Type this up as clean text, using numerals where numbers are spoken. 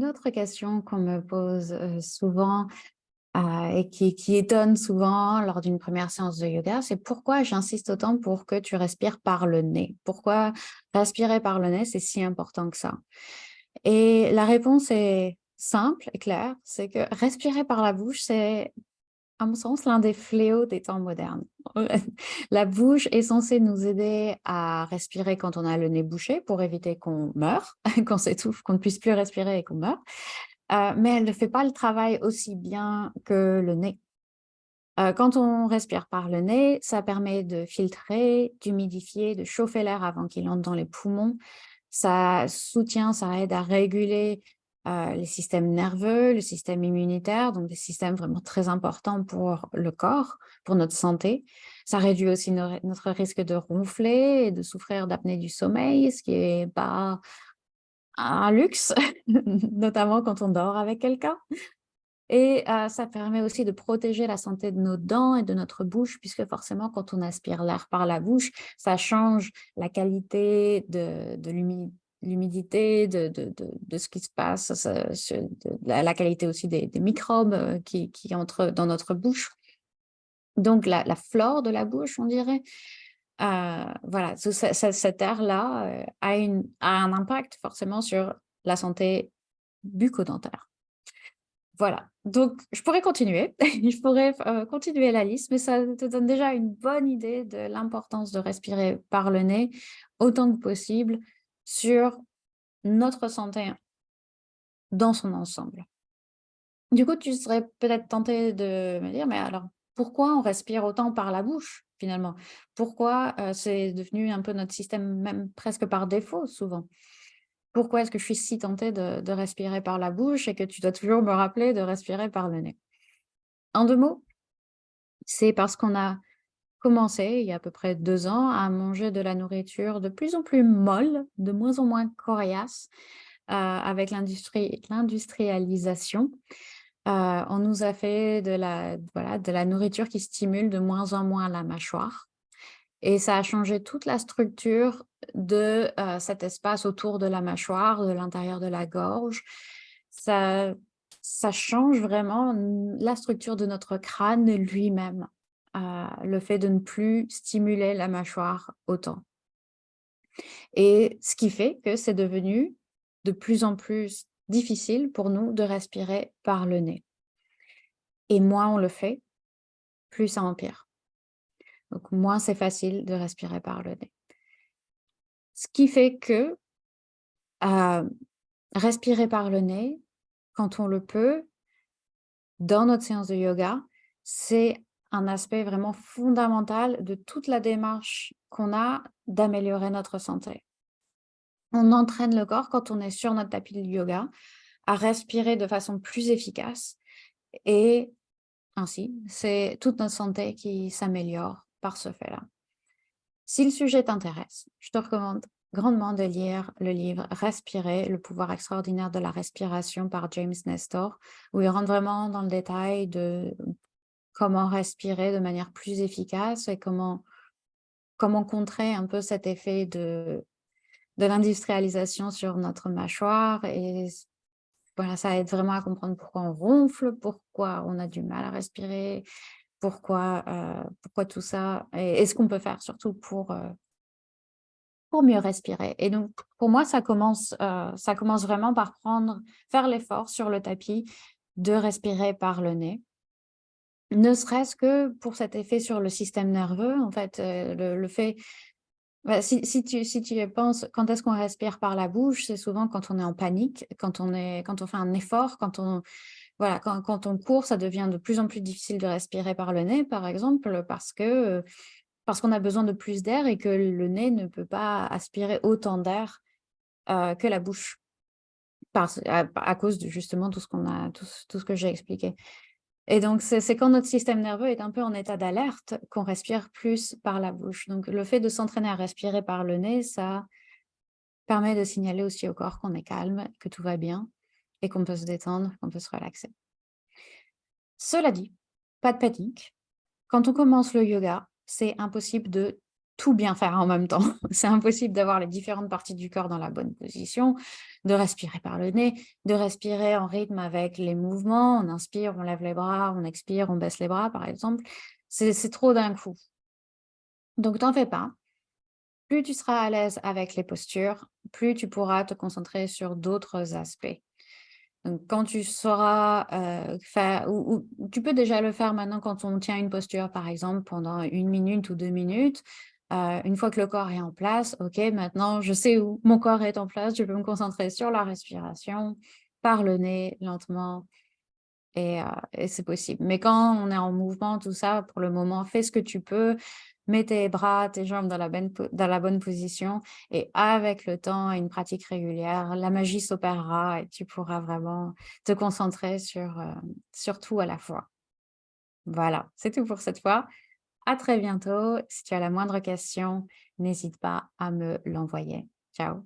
autre question qu'on me pose souvent et qui étonne souvent lors d'une première séance de yoga, c'est pourquoi j'insiste autant pour que tu respires par le nez? Pourquoi respirer par le nez, c'est si important que ça? Et la réponse est simple et claire, c'est que respirer par la bouche, c'est, à mon sens, l'un des fléaux des temps modernes. La bouche est censée nous aider à respirer quand on a le nez bouché pour éviter qu'on meure, qu'on s'étouffe, qu'on ne puisse plus respirer et qu'on meure. Mais elle ne fait pas le travail aussi bien que le nez. Quand on respire par le nez, ça permet de filtrer, d'humidifier, de chauffer l'air avant qu'il entre dans les poumons. Ça soutient, ça aide à réguler, les systèmes nerveux, le système immunitaire, donc des systèmes vraiment très importants pour le corps, pour notre santé. Ça réduit aussi notre risque de ronfler et de souffrir d'apnée du sommeil, ce qui est pas un luxe, notamment quand on dort avec quelqu'un. Et ça permet aussi de protéger la santé de nos dents et de notre bouche, puisque forcément, quand on aspire l'air par la bouche, ça change la qualité de l'humidité, de ce qui se passe, la qualité aussi des microbes qui entrent dans notre bouche. Donc la flore de la bouche, on dirait. Voilà, cet air-là a un impact forcément sur la santé bucco-dentaire. Voilà, donc je pourrais continuer, je pourrais continuer la liste, mais ça te donne déjà une bonne idée de l'importance de respirer par le nez autant que possible sur notre santé dans son ensemble. Du coup, tu serais peut-être tenté de me dire, mais alors pourquoi on respire autant par la bouche finalement? Pourquoi c'est devenu un peu notre système même presque par défaut souvent? Pourquoi est-ce que je suis si tentée de respirer par la bouche et que tu dois toujours me rappeler de respirer par le nez? En 2 mots, c'est parce qu'on a commencé, il y a à peu près 2 ans, à manger de la nourriture de plus en plus molle, de moins en moins coriace, avec l'industrialisation. On nous a fait de la nourriture qui stimule de moins en moins la mâchoire et ça a changé toute la structure de, cet espace autour de la mâchoire, de l'intérieur de la gorge. Ça ça change vraiment la structure de notre crâne lui-même, le fait de ne plus stimuler la mâchoire autant et ce qui fait que c'est devenu de plus en plus difficile pour nous de respirer par le nez et moins on le fait, plus ça empire. Donc moins c'est facile de respirer par le nez. Ce qui fait que, heu, respirer par le nez, quand on le peut, dans notre séance de yoga, c'est un aspect vraiment fondamental de toute la démarche qu'on a d'améliorer notre santé. On entraîne le corps quand on est sur notre tapis de yoga à respirer de façon plus efficace et ainsi, c'est toute notre santé qui s'améliore par ce fait-là. Si le sujet t'intéresse, je te recommande grandement de lire le livre Respirer, le pouvoir extraordinaire de la respiration par James Nestor, où il rentre vraiment dans le détail de comment respirer de manière plus efficace et comment contrer un peu cet effet de l'industrialisation sur notre mâchoire et voilà, ça aide vraiment à comprendre pourquoi on ronfle, pourquoi on a du mal à respirer, pourquoi tout ça et ce qu'on peut faire surtout pour mieux respirer et donc pour moi, ça commence vraiment par faire l'effort sur le tapis de respirer par le nez. Ne serait-ce que pour cet effet sur le système nerveux, en fait, le fait bah, si tu y penses, quand est-ce qu'on respire par la bouche? C'est souvent quand on est en panique, quand on fait un effort, voilà, quand on court, ça devient de plus en plus difficile de respirer par le nez, par exemple, parce qu'on a besoin de plus d'air et que le nez ne peut pas aspirer autant d'air, que la bouche, à cause de justement tout ce que j'ai expliqué. Et donc c'est quand notre système nerveux est un peu en état d'alerte qu'on respire plus par la bouche. Donc le fait de s'entraîner à respirer par le nez, ça permet de signaler aussi au corps qu'on est calme, que tout va bien et qu'on peut se détendre, qu'on peut se relaxer. Cela dit, pas de panique. Quand on commence le yoga, c'est impossible de tout bien faire en même temps. C'est impossible d'avoir les différentes parties du corps dans la bonne position, de respirer par le nez, de respirer en rythme avec les mouvements. On inspire, on lève les bras, on expire, on baisse les bras, par exemple. C'est trop d'un coup. Donc, t'en fais pas. Plus tu seras à l'aise avec les postures, plus tu pourras te concentrer sur d'autres aspects. Donc, quand tu sauras faire, ou tu peux déjà le faire maintenant quand on tient une posture, par exemple, pendant 1 minute ou 2 minutes. Une fois que le corps est en place, ok, maintenant je sais où mon corps est en place, je peux me concentrer sur la respiration, par le nez, lentement, et c'est possible. Mais quand on est en mouvement, tout ça, pour le moment, fais ce que tu peux, mets tes bras, tes jambes dans la bonne position et avec le temps et une pratique régulière, la magie s'opérera et tu pourras vraiment te concentrer sur tout à la fois. Voilà, c'est tout pour cette fois. À très bientôt. Si tu as la moindre question, n'hésite pas à me l'envoyer. Ciao.